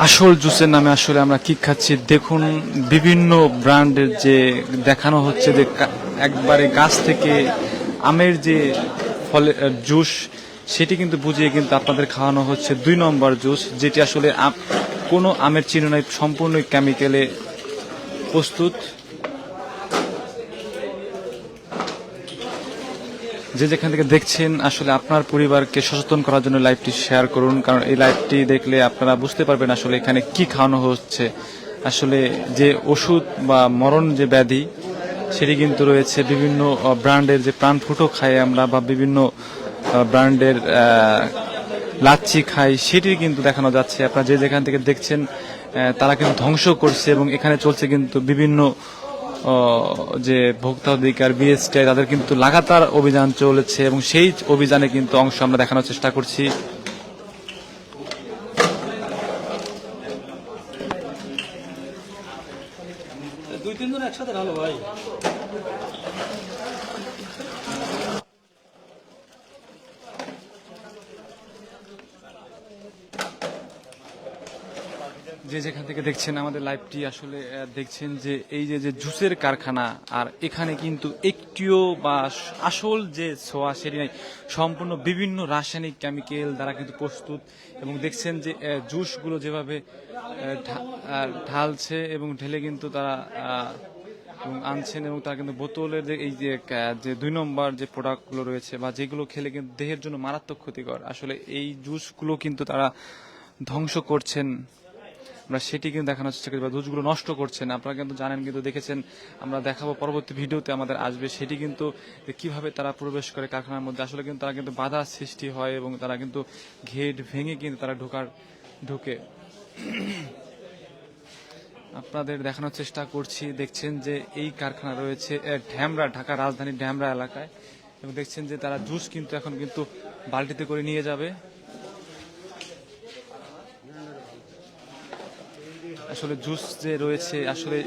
আসল জুসের নামে আসলে আমরা কি খাচ্ছি দেখুন। বিভিন্ন ব্র্যান্ডের যে দেখানো হচ্ছে যে একবারে গাছ থেকে আমের যে ফলে জুস, সেটি কিন্তু বুঝিয়ে কিন্তু আপনাদের খাওয়ানো হচ্ছে 2 নম্বর জুস, যেটি আসলে কোনো আমের চিহ্ন নাই, সম্পূর্ণ কেমিক্যালে প্রস্তুত। যে যেখান থেকে দেখছেন আসলে আপনার পরিবারকে সচেতন করার জন্য লাইভটি শেয়ার করুন, কারণ এই লাইভটি দেখলে আপনারা বুঝতে পারবেন আসলে এখানে কি খাওয়ানো হচ্ছে। আসলে যে ওষুধ বা মরণ যে ব্যাধি, সেটি কিন্তু রয়েছে বিভিন্ন ব্র্যান্ডের যে প্রাণ ফুটো খাই আমরা, বা বিভিন্ন ব্র্যান্ডের লাচ্ছি খাই, সেটি কিন্তু দেখানো যাচ্ছে। আপনারা যে যেখান থেকে দেখছেন তারা কিন্তু ধ্বংস করছে, এবং এখানে চলছে কিন্তু বিভিন্ন যে ভোক্তা অধিকার বিএসটিআই, তাদের কিন্তু লাগাতার অভিযান চলেছে, এবং সেই অভিযানে কিন্তু অংশ আমরা দেখানোর চেষ্টা করছি। দুই তিনজন একসাথে ভালো ভাই। যে যেখান থেকে দেখছেন আমাদের লাইভটি আসলে দেখছেন যে এই যে যে জুসের কারখানা, আর এখানে কিন্তু একটিও বা আসল যে ছোঁয়া সেটি নাই, সম্পূর্ণ বিভিন্ন রাসায়নিক কেমিক্যাল দ্বারা কিন্তু প্রস্তুত। এবং দেখছেন যে জুসগুলো যেভাবে ঢালছে এবং ঢেলে কিন্তু তারা এবং আনছেন, এবং তারা কিন্তু বোতলের যে এই যে 2 নম্বর যে প্রোডাক্টগুলো রয়েছে বা যেগুলো খেলে কিন্তু দেহের জন্য মারাত্মক ক্ষতিকর, আসলে এই জুসগুলো কিন্তু তারা ধ্বংস করছেন। আমরা সেটি কিন্তু দেখানোর চেষ্টা করি, বা জুসগুলো নষ্ট করছেন। আপনারা কিন্তু জানেন, কিন্তু দেখেছেন, আমরা দেখাবো পরবর্তী ভিডিওতে আমাদের আসবে, সেটি কিন্তু কিভাবে তারা প্রবেশ করে কারখানার মধ্যে। আসলে কিন্তু তারা কিন্তু বাধা সৃষ্টি হয়, এবং তারা কিন্তু গেট ভেঙে কিন্তু তারা ঢুকে। আপনাদের দেখানোর চেষ্টা করছি। দেখছেন যে এই কারখানা রয়েছে ঢ্যামরা, ঢাকা রাজধানীর ঢ্যামরা এলাকায়, এবং দেখছেন যে তারা জুস কিন্তু এখন কিন্তু বালতিতে করে নিয়ে যাবে। আসলে জুস যে রয়েছে আসলে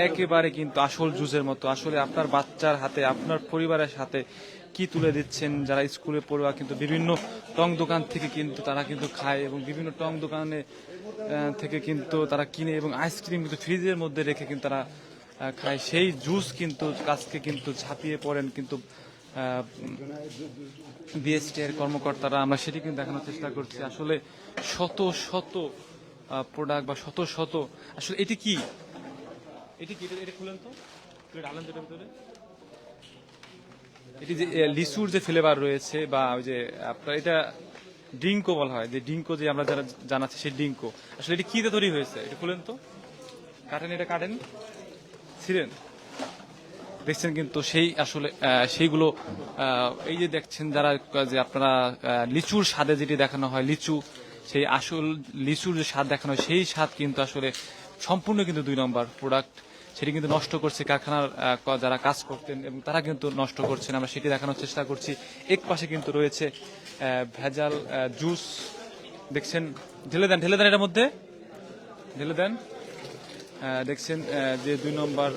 একেবারে কিন্তু আসল জুসের মতো। আসলে আপনার বাচ্চার হাতে, আপনার পরিবারের সাথে কি তুলে দিচ্ছেন। যারা স্কুলে পড়ুয়া কিন্তু বিভিন্ন টং দোকান থেকে কিন্তু তারা কিন্তু খায়, এবং বিভিন্ন টং দোকানে থেকে কিন্তু তারা কিনে, এবং আইসক্রিম কিন্তু ফ্রিজের মধ্যে রেখে কিন্তু তারা খায়। সেই জুস কিন্তু আজকে কিন্তু ঝাঁপিয়ে পড়েন কিন্তু বিএসটিআই এর কর্মকর্তারা। আমরা সেটি কিন্তু দেখানোর চেষ্টা করছি। আসলে শত শত প্রোডাক্ট বা শত শত, আসলে এটি কি, এটা খুলেন তো, ঢালেন যেটা ভিতরে। এটি যে লিচুর যে ফ্লেভার রয়েছে, বা ওই যে আপনার এটা ডিঙ্কো বলা হয়, যে ডিঙ্কো যে আমরা যারা জানাচ্ছি সেই ডিঙ্কো, আসলে এটি কিতে তৈরি হয়েছে, এটা খুলেন তো, কাটেন, এটা কাটেন, ছিলেন। দেখছেন কিন্তু সেই আসলে সেইগুলো এই যে দেখছেন যারা, যে আপনারা লিচুর স্বাদে যেটি দেখানো হয়, লিচু, সেই আসল লিচুর যে স্বাদ দেখানো হয়, সেই স্বাদ কিন্তু আসলে সম্পূর্ণ কিন্তু 2 নম্বর প্রোডাক্ট। সেটি কিন্তু নষ্ট করছে কারখানার যারা কাজ করতেন, এবং তারা কিন্তু নষ্ট করছেন। আমরা সেটি দেখানোর চেষ্টা করছি। এক পাশে কিন্তু রয়েছে ভেজাল জুস। দেখছেন, ঢেলে দেন, ঢেলে দেন, এটার মধ্যে ঢেলে দেন। দেখছেন যে 2 নম্বর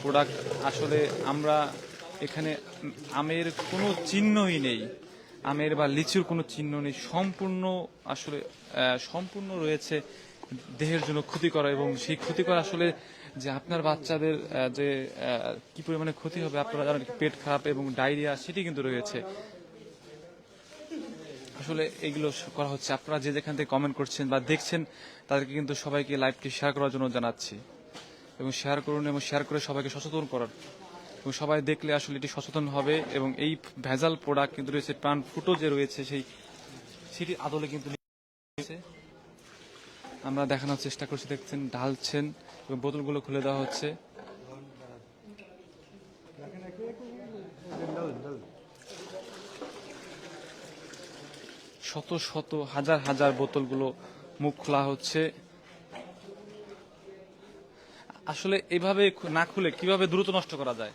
প্রোডাক্ট। আসলে আমরা এখানে আমের কোনো চিহ্নই নেই, আমের বা লিচুর কোনো চিহ্ন নেই, সম্পূর্ণ আসলে সম্পূর্ণ রয়েছে দেহের জন্য ক্ষতিকর, এবং সেই ক্ষতিকর আসলে যে আপনার বাচ্চাদের যে কি পরিমাণে ক্ষতি হবে আপনারা জানেন। পেট খারাপ এবং ডায়রিয়া সেটি কিন্তু রয়েছে। আসলে এগুলো করা হচ্ছে। আপনারা যে যেখান থেকে কমেন্ট করছেন বা দেখছেন, তাদেরকে কিন্তু সবাইকে লাইভটি শেয়ার করার জন্য জানাচ্ছি, এবং শেয়ার করুন, এবং শেয়ার করে সবাইকে সচেতন করার, এবং সবাই দেখলে আসলে এটি সচেতন হবে। এবং এই ভেজাল প্রোডাক্ট কিন্তু রয়েছে, প্রাণ ফুটো যে রয়েছে সেটি আদলে কিন্তু আমরা দেখানোর চেষ্টা করছি। দেখছেন, ঢালছেন, এবং বোতলগুলো খুলে দেওয়া হচ্ছে। শত শত হাজার হাজার বোতলগুলো মুখ খোলা হচ্ছে। আসলে এভাবে না খুলে কিভাবে দ্রুত নষ্ট করা যায়,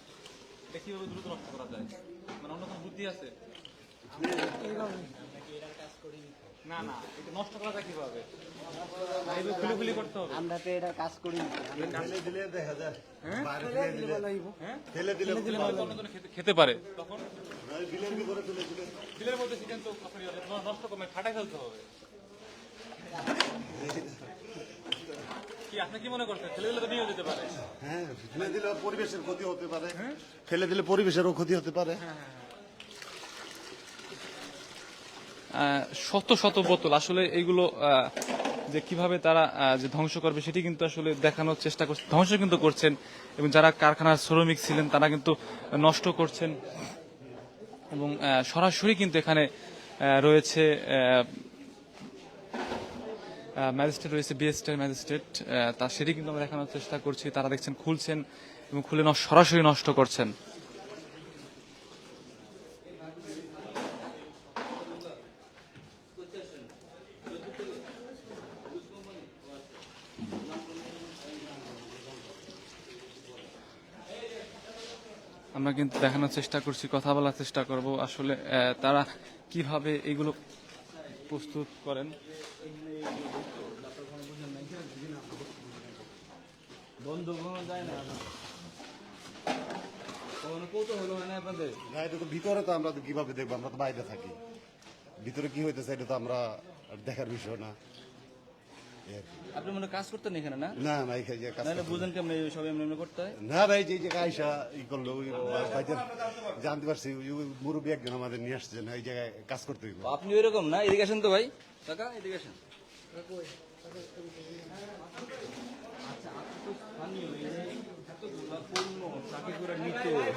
এটা কিভাবে দ্রুত নষ্ট করা যায়, মানে অন্য কোনো বুদ্ধি আছে? না না, এটা নষ্ট করা যায় কিভাবে? এইভাবে খুলে খুলে করতে হবে। আমরা তো এটা কাজ করি দিলে দেখা যায়, খেতে পারে, তখন বিলেন্ডি করে তুলে দিলে বিলের মধ্যে চিকেন তো নষ্ট করে ফাটাই ফেলতে হবে। আপনি কি মনে করছেন ফেলে দিলে তো নিয়ে যেতে পারে? হ্যাঁ, ফেলে দিলে পরিবেশের ক্ষতি হতে পারে। ফেলে দিলে পরিবেশেরও ক্ষতি হতে পারে। শত শত বোতল আসলে এইগুলো যে কিভাবে তারা যে ধ্বংস করবে সেটি কিন্তু আসলে দেখানোর চেষ্টা করছে, ধ্বংস কিন্তু করছেন এবং যারা কারখানার শ্রমিক ছিলেন তারা কিন্তু নষ্ট করছেন এবং সরাসরি কিন্তু এখানে রয়েছে ম্যাজিস্ট্রেট রয়েছে, বিএসটির ম্যাজিস্ট্রেট, তা সেটি কিন্তু আমরা দেখানোর চেষ্টা করছি। তারা দেখছেন খুলছেন এবং খুলে সরাসরি নষ্ট করছেন। আমরা কিন্তু দেখানোর চেষ্টা করছি, কথা বলার চেষ্টা করব আসলে তারা কিভাবে এগুলো প্রস্তুত করেন। বন্ধ কখনো যায় না কখনো কৌতূহল হয় না আপনাদের? না, এটা তো ভিতরে তো আমরা তো কিভাবে দেখবো, আমরা তো বাইরে থাকি। ভিতরে কি হইতেছে এটা তো আমরা দেখার বিষয় না। এই আর কি। আপনি মনে হয় কাজ করতেন এখানে না? না না, এই যে কাজ নাহলে বুঝেন কেমন সব এমনি এমনি করতে হয়? না ভাই, যে জায়গায় আইসা ই করলো ওই বাইরে জানতে পারছি ওই মুরব্বী একজন আমাদের নিয়ে আসছে না, এই জায়গায় কাজ করতে হইব। আপনি ওই রকম না, এদিকে আসেন তো ভাই, কাকা এদিকে আসেন।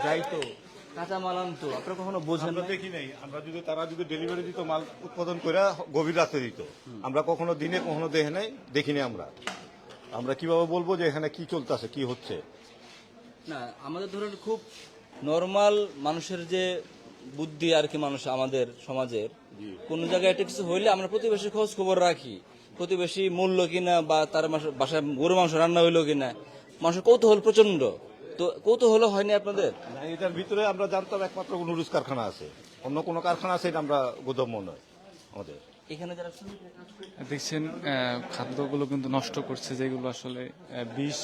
যাইতো কাঁচা মাল আনতো, আপনারা কখনো বোঝেন আমরা না? দেখি নাই। আমরা যদি তারা যদি ডেলিভারি দিত, মাল উৎপাদন করে গভীর রাতে দিত, আমরা কখনো দিনে কখনো দেখিনি আমরা। আমরা কিভাবে বলবো যে এখানে কি চলতেছে, কি হচ্ছে? না, আমাদের ধরেন খুব নর্মাল মানুষের যে বুদ্ধি আর কি, মানুষ আমাদের সমাজের কোন জায়গায় একটা কিছু হইলে আমরা প্রতিবেশী খোঁজ খবর রাখি, প্রতিবেশী মূল্য কিনা বা তার বাসায় গরু মাংস রান্না হইলো কিনা, মানুষের কৌতূহল প্রচন্ড। তো কৌতূহল হয়নি আপনাদের? না, এটার ভিতরে আমরা জানতাম একমাত্র নুডলস কারখানা আছে, অন্য কোনো কারখানা আছে এটা আমরা গোদম্য নয় আমাদের। এখানে যারা শ্রমিকরা কাজ করে, দেখছেন খাদ্যগুলো কিন্তু নষ্ট করছে, যেগুলো আসলে বিষ,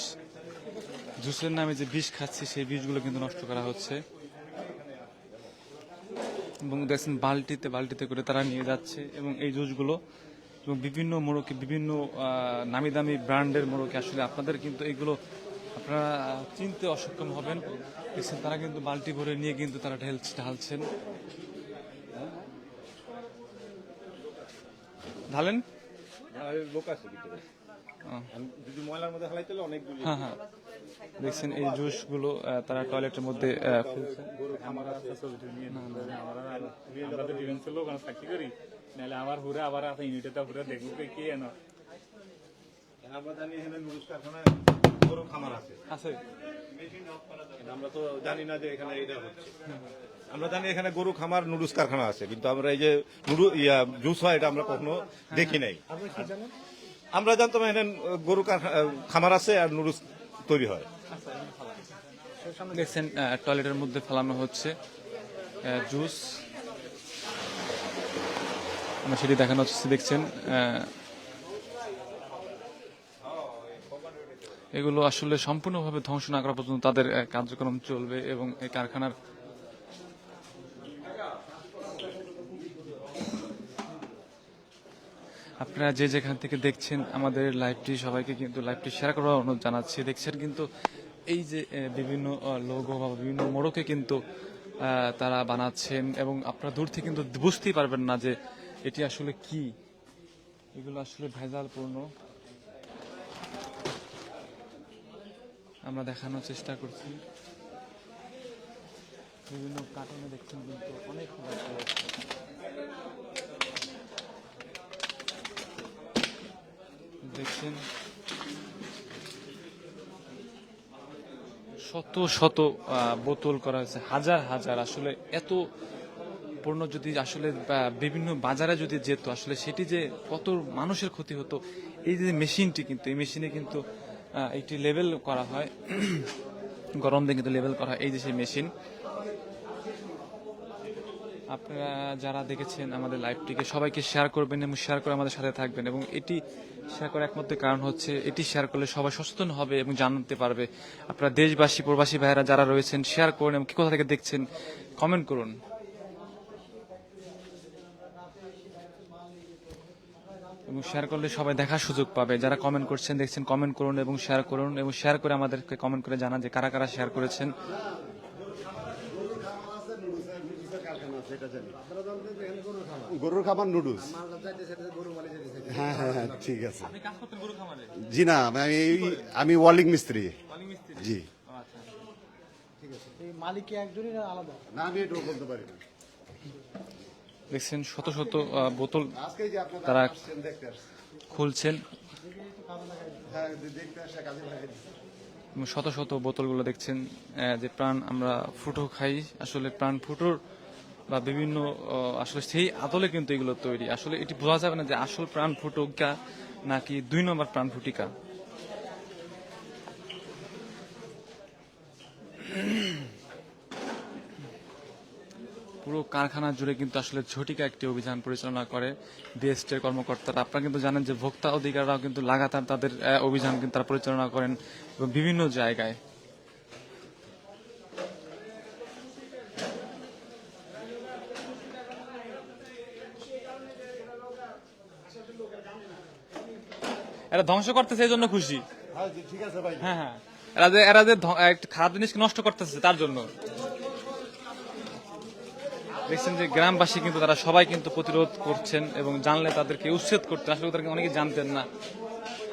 জুসের নামে যে বিষ খাচ্ছি সেই বিষগুলো কিন্তু নষ্ট করা হচ্ছে এবং দেখছেন বালতিতে করে তারা নিয়ে যাচ্ছে এবং এই জুসগুলো এবং বিভিন্ন মোড়কে, বিভিন্ন নামি দামি ব্র্যান্ডের মোড়কে আসলে আপনাদের কিন্তু এইগুলো আপনারা চিনতে অসক্ষম হবেন। দেখছেন তারা কিন্তু বালতি ভরে নিয়ে কিন্তু তারা ঢালছেন। ঢালেন। লোক আছে ভিতরে, যদি ময়লার মধ্যে হালাইতে হলে অনেকগুলি। হ্যাঁ হ্যাঁ, দেখছেন এই জুসগুলো তারা টয়লেটের মধ্যে ফেলছে। আমরা তো ডিফেন্স লোক চাকরি করি, নাহলে আমার হুরে আবার আছে ইউনিটে হুরে দেখবো কি এনো। আমরা জানি এখানে নুডলস কারখানায় গরু খামার আছে, আছে আমরা তো জানি না যে এখানে এটা হচ্ছে। আমরা জানি এখানে গরু খামার নুডলস কারখানা আছে, কিন্তু আমরা এই যে জুস হয় এটা আমরা কখনো দেখি নাই। আমরা জানতাম এখানে গরু খামার আছে আর নুডলস তৈরি হয়। দেখছেন টয়লেটের মধ্যে ফেলানো হচ্ছে জুস, আমরা সেটি দেখানো হচ্ছে। দেখছেন এগুলো আসলে সম্পূর্ণভাবে ধ্বংস না করা পর্যন্ত তাদের কার্যক্রম চলবে এবং এই কারখানার আপনারা যে যেখান থেকে দেখছেন আমাদের লাইভটি, সবাইকে কিন্তু লাইভটি শেয়ার করার অনুরোধ জানাচ্ছি। দেখছেন কিন্তু এই যে বিভিন্ন লোগো বা বিভিন্ন মোড়কে কিন্তু তারা বানাচ্ছেন এবং আপনারা দূর থেকে কিন্তু বুঝতেই পারবেন না যে এটি আসলে কি, এগুলো আসলে ভেজালপূর্ণ। আমরা দেখানোর চেষ্টা করছি। বিভিন্ন কার্টুনে দেখছেন কিন্তু অনেক দেখছেন শত শত বোতল করা হয়েছে, হাজার হাজার। আসলে এত পণ্য যদি আসলে বিভিন্ন বাজারে যদি যেত আসলে সেটি যে কত মানুষের ক্ষতি হতো। এই যে মেশিনটি, কিন্তু এই মেশিনে কিন্তু একটি লেবেল করা হয়, গরম দিয়ে কিন্তু লেবেল করা হয়। এই যে সেই মেশিন, আপনারা যারা দেখেছেন আমাদের লাইভটিকে সবাইকে শেয়ার করবেন এবং শেয়ার করে আমাদের সাথে থাকবেন। এবং এটি শেয়ার করার একমাত্র কারণ হচ্ছে এটি শেয়ার করলে সবাই সচেতন হবে এবং জানতে পারবে। আপনারা দেশবাসী, প্রবাসী ভাইয়েরা যারা রয়েছেন শেয়ার করুন এবং কি কোথা থেকে দেখছেন কমেন্ট করুন। এবং শেয়ার করলে সবাই দেখার সুযোগ পাবে। যারা কমেন্ট করছেন দেখছেন, কমেন্ট করুন এবং শেয়ার করুন, এবং শেয়ার করে আমাদেরকে কমেন্ট করে জানান যে কারা কারা শেয়ার করেছেন। গরুর খাবার নুডলস। হ্যাঁ হ্যাঁ হ্যাঁ, ঠিক আছে। আপনি কাজ করতেন গরু খামারে? জি না, আমি ওয়ার্লিং মিস্ত্রি। জি মালিক কি একজনই না আলাদা? না, আমি এটাও বলতে পারি না। দেখছেন শত শত বোতল আজকে যে আপনারা তারা আসছেন দেখতে আসছেন। খুলছেন হ্যাঁ, দেখতে আসে কাজে লাগাই দিচ্ছি। এবং শত শত বোতলগুলো দেখছেন যে প্রাণ আমরা ফুটো খাই, আসলে প্রাণ ফুটোর বা বিভিন্ন আসলে সেই আদলে কিন্তু এগুলো তৈরি। আসলে এটি বোঝা যাবে না যে আসল প্রাণ ফুটকা নাকি 2 নম্বর প্রাণ ফুটিকা। পুরো কারখানা জুড়ে কিন্তু আসলে ঝটিকা একটি অভিযান পরিচালনা করে বিএসটির কর্মকর্তারা। আপনারা কিন্তু জানেন যে ভোক্তা অধিকাররাও কিন্তু লাগাতার তাদের অভিযান কিন্তু তারা পরিচালনা করেন এবং বিভিন্ন জায়গায়। এরা ধ্বংস করতেছে এই জন্য খুশি। হ্যাঁ জি, ঠিক আছে ভাই। হ্যাঁ হ্যাঁ, এরা যে একটা খারাপ জিনিসকে নষ্ট করতেছে তার জন্য। দেখছেন যে গ্রামবাসী কিন্তু তারা সবাই কিন্তু প্রতিরোধ করছেন এবং জানলে তাদেরকে উচ্ছেদ করতে, আসলে তাদেরকে অনেকে জানতেন না।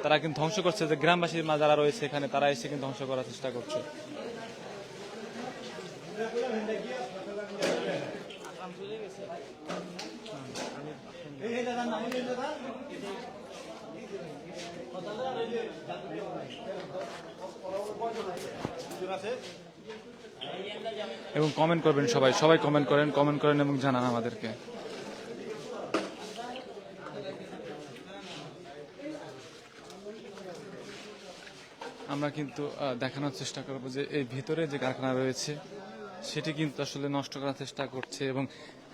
তারা কিন্তু ধ্বংস করছে, যে গ্রামবাসীর মা যারা রয়েছে এখানে তারা এসে কিন্তু ধ্বংস করার চেষ্টা করছে। এবং কমেন্ট করবেন সবাই, সবাই কমেন্ট করেন এবং জানান আমাদেরকে। আমরা কিন্তু দেখানোর চেষ্টা করব যে এই ভিতরে যে কারখানা রয়েছে সেটি কিন্তু আসলে নষ্ট করার চেষ্টা করছে এবং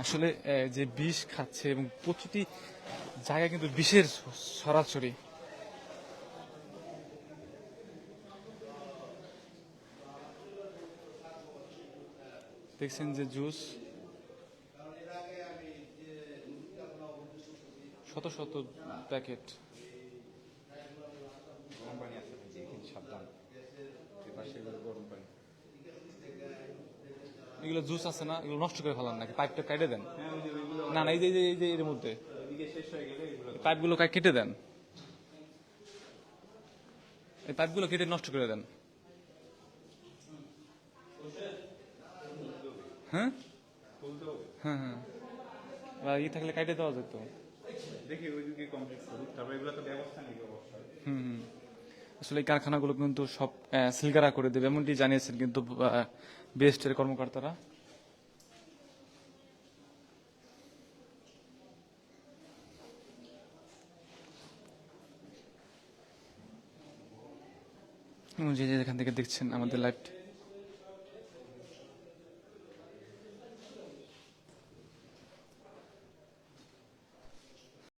আসলে যে বিষ খাচ্ছে এবং প্রতিটি জায়গায় কিন্তু বিষের ছড়াছড়ি। দেখছেন যে জুস, শত শত প্যাকেট। এগুলো জুস আছে না, এগুলো নষ্ট করে ফেলান নাকি? পাইপটা কেটে দেন। না না, এই যে এই যে এর মধ্যে পাইপগুলো কেটে দেন, এই পাইপগুলো কেটে নষ্ট করে দেন। হ্যাঁ হ্যাঁ হ্যাঁ, ই থাকলে কেটে দেওয়া যেত। দেখি ওইদিকে কমপ্লিট করুক, তারপরে এগুলো তো ব্যবস্থা নেই অবশ্যই। আসলে এই কারখানাগুলো কিন্তু সব সিলগারা করে দেবে এমনটি জানিয়েছেন কিন্তু বিএসটির কর্মকর্তারা। যে যেখান থেকে দেখছেন আমাদের লাইভ